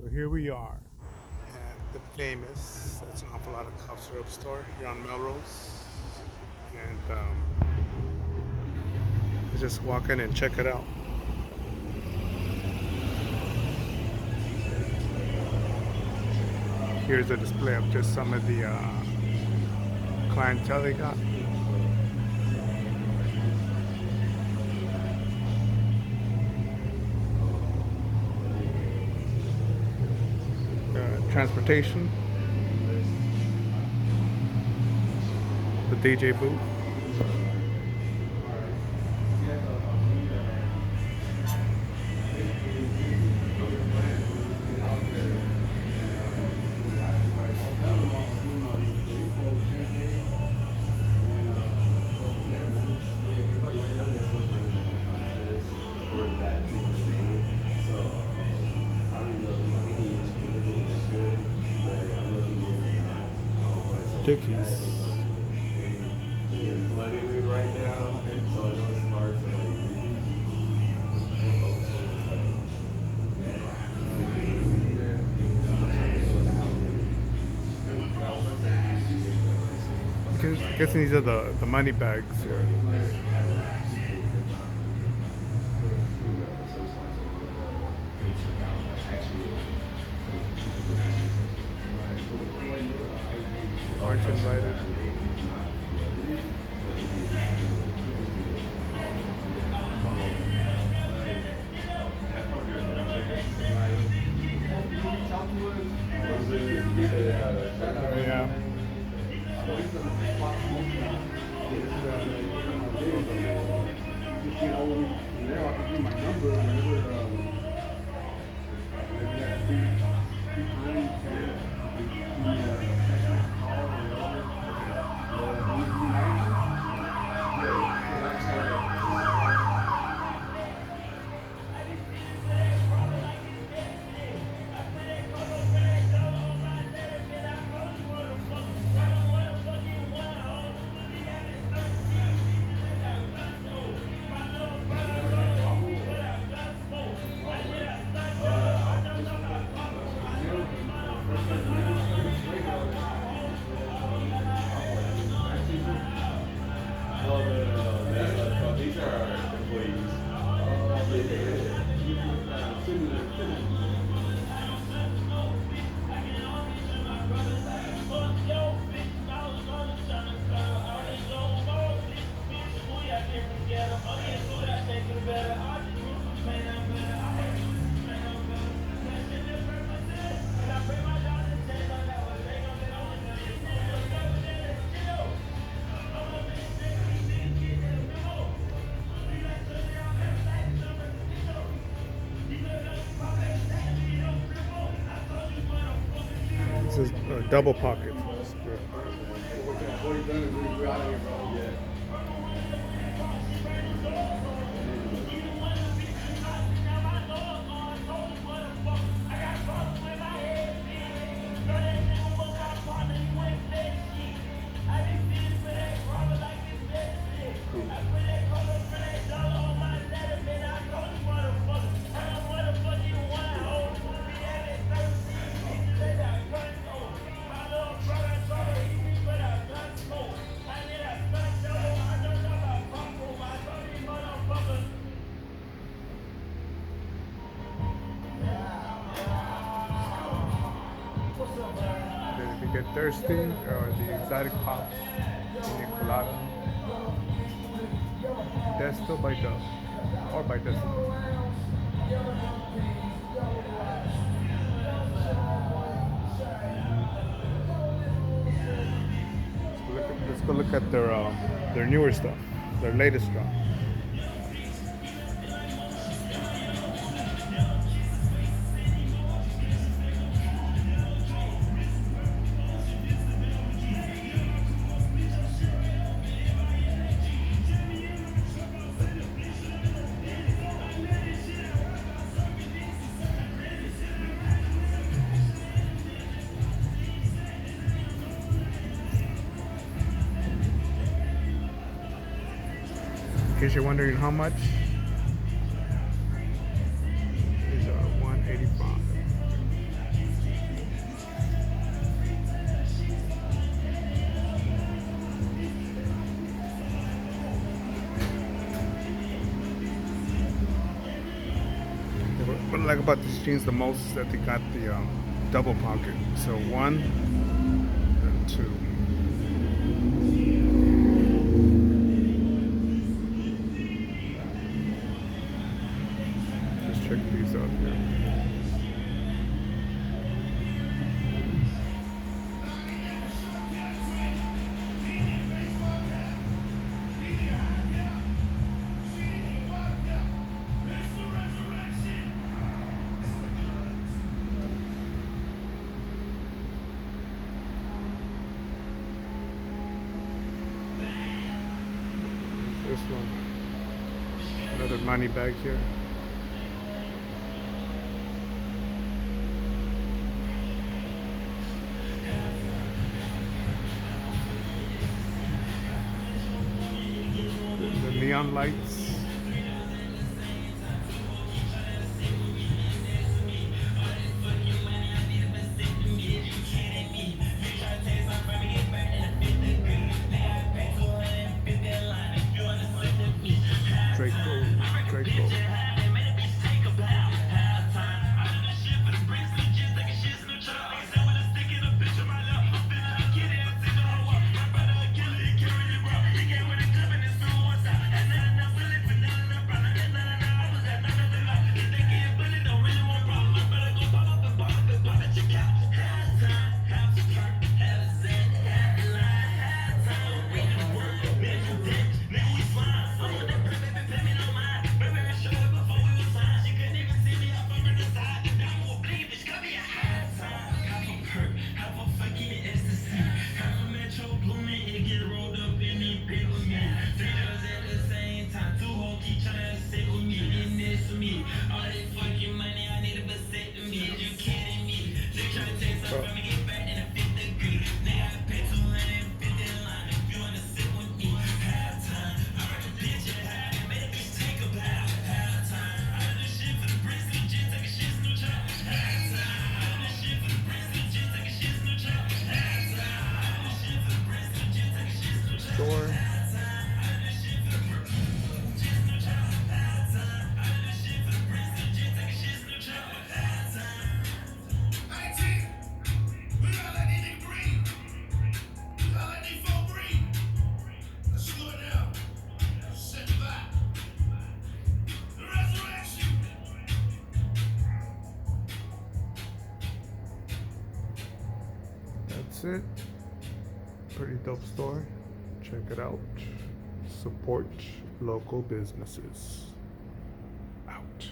So here we are at the famous, that's an awful lot of cough syrup store here on Melrose. And let's just walk in and check it out. Here's a display of just some of the clientele they got. Transportation, the DJ booth. Dickies. Guessing these are the money bags here. Aren't invited. Yeah. This is a double pocket. Then if you get thirsty, or the exotic pops, pina colada, Desto by Dove, or by Desto. Let's go look at their newer stuff, their latest drop. In case you're wondering how much, these are 185. What I like about these jeans the most is that they got the double pocket. So one and two. Just check these out here. This one. Another money bag here. The neon lights. Draco. Draco. Store. That's it. Pretty dope store. Check it out. Support local businesses. Out.